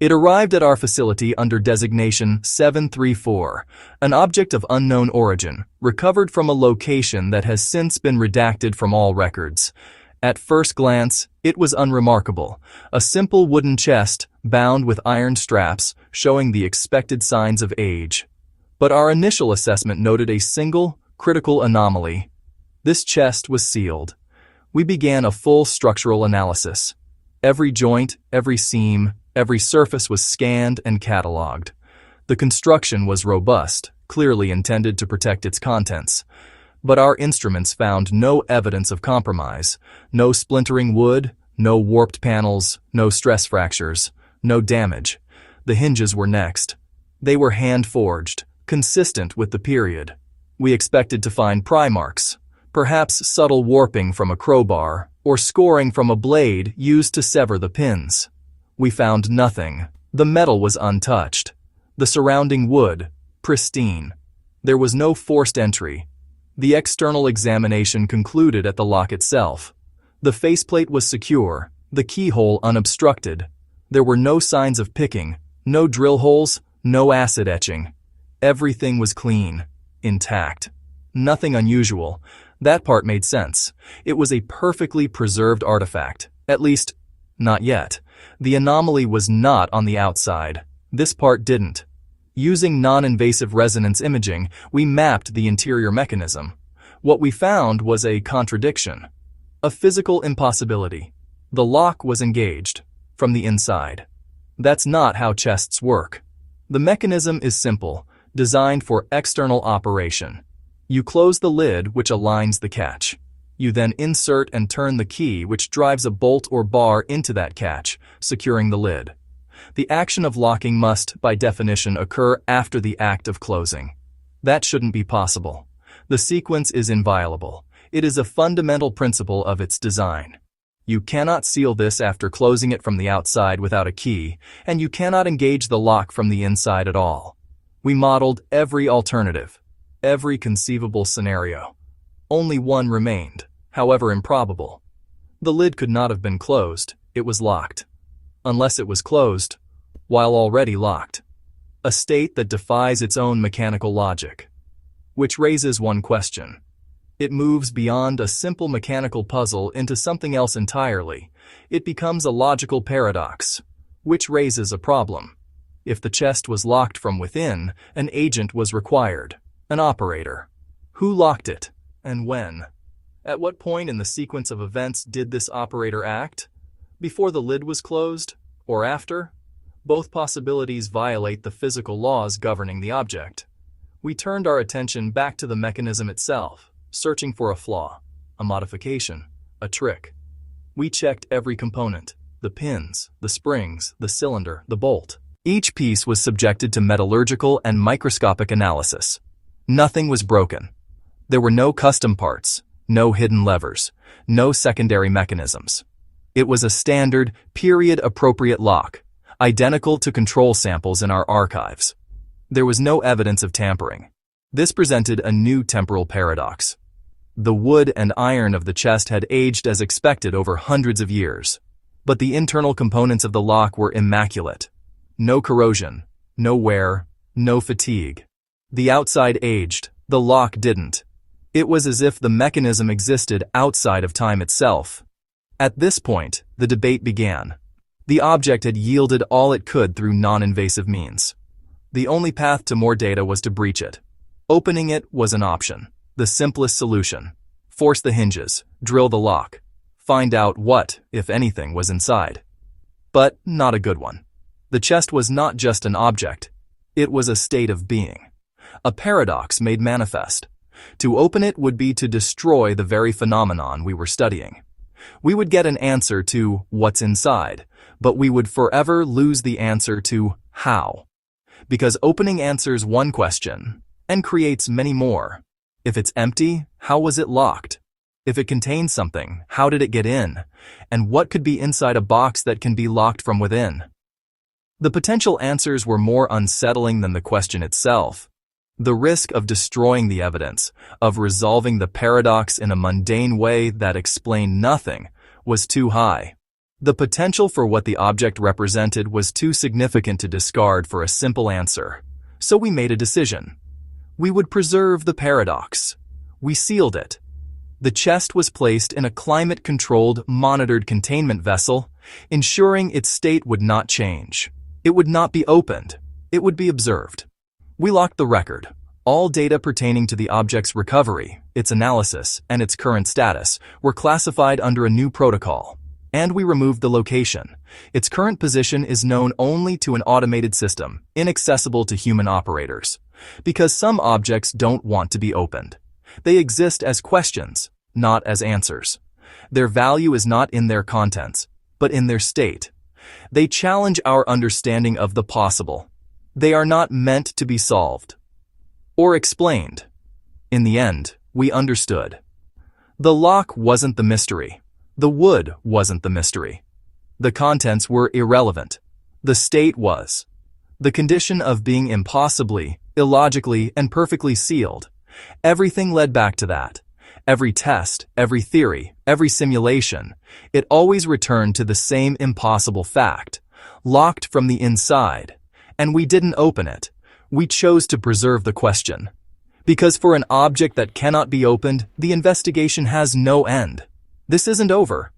It arrived at our facility under designation 734, an object of unknown origin, recovered from a location that has since been redacted from all records. At first glance, it was unremarkable, a simple wooden chest bound with iron straps showing the expected signs of age. But our initial assessment noted a single, critical anomaly. This chest was sealed. We began a full structural analysis. Every joint, every seam, every surface was scanned and catalogued. The construction was robust, clearly intended to protect its contents. But our instruments found no evidence of compromise, no splintering wood, no warped panels, no stress fractures, no damage. The hinges were next. They were hand-forged, consistent with the period. We expected to find pry marks, perhaps subtle warping from a crowbar, or scoring from a blade used to sever the pins. We found nothing. The metal was untouched. The surrounding wood, pristine. There was no forced entry. The external examination concluded at the lock itself. The faceplate was secure, the keyhole unobstructed. There were no signs of picking, no drill holes, no acid etching. Everything was clean, intact. Nothing unusual. That part made sense. It was a perfectly preserved artifact. At least, not yet. The anomaly was not on the outside. This part didn't. Using non-invasive resonance imaging, we mapped the interior mechanism. What we found was a contradiction. A physical impossibility. The lock was engaged from the inside. That's not how chests work. The mechanism is simple, designed for external operation. You close the lid, which aligns the catch. You then insert and turn the key, which drives a bolt or bar into that catch, securing the lid. The action of locking must, by definition, occur after the act of closing. That shouldn't be possible. The sequence is inviolable. It is a fundamental principle of its design. You cannot seal this after closing it from the outside without a key, and you cannot engage the lock from the inside at all. We modeled every alternative, every conceivable scenario. Only one remained, however improbable. The lid could not have been closed, it was locked. Unless it was closed, while already locked. A state that defies its own mechanical logic. Which raises one question. It moves beyond a simple mechanical puzzle into something else entirely. It becomes a logical paradox, which raises a problem. If the chest was locked from within, an agent was required, an operator. Who locked it, and when? At what point in the sequence of events did this operator act? Before the lid was closed, or after? Both possibilities violate the physical laws governing the object. We turned our attention back to the mechanism itself, searching for a flaw, a modification, a trick. We checked every component, the pins, the springs, the cylinder, the bolt. Each piece was subjected to metallurgical and microscopic analysis. Nothing was broken. There were no custom parts, no hidden levers, no secondary mechanisms. It was a standard, period-appropriate lock, identical to control samples in our archives. There was no evidence of tampering. This presented a new temporal paradox. The wood and iron of the chest had aged as expected over hundreds of years, but the internal components of the lock were immaculate. No corrosion, no wear, no fatigue. The outside aged, the lock didn't. It was as if the mechanism existed outside of time itself. At this point, the debate began. The object had yielded all it could through non-invasive means. The only path to more data was to breach it. Opening it was an option, the simplest solution. Force the hinges, drill the lock, find out what, if anything, was inside. But not a good one. The chest was not just an object. It was a state of being. A paradox made manifest. To open it would be to destroy the very phenomenon we were studying. We would get an answer to what's inside, but we would forever lose the answer to how. Because opening answers one question and creates many more. If it's empty, how was it locked? If it contains something, how did it get in? And what could be inside a box that can be locked from within? The potential answers were more unsettling than the question itself. The risk of destroying the evidence, of resolving the paradox in a mundane way that explained nothing, was too high. The potential for what the object represented was too significant to discard for a simple answer. So we made a decision. We would preserve the paradox. We sealed it. The chest was placed in a climate-controlled, monitored containment vessel, ensuring its state would not change. It would not be opened. It would be observed. We locked the record. All data pertaining to the object's recovery, its analysis, and its current status were classified under a new protocol. And we removed the location. Its current position is known only to an automated system, inaccessible to human operators. Because some objects don't want to be opened. They exist as questions, not as answers. Their value is not in their contents, but in their state. They challenge our understanding of the possible. They are not meant to be solved or explained. In the end, we understood. The lock wasn't the mystery. The wood wasn't the mystery. The contents were irrelevant. The state was. The condition of being impossibly, illogically, and perfectly sealed. Everything led back to that. Every test, every theory, every simulation, it always returned to the same impossible fact, locked from the inside. And we didn't open it. We chose to preserve the question. Because for an object that cannot be opened, the investigation has no end. This isn't over.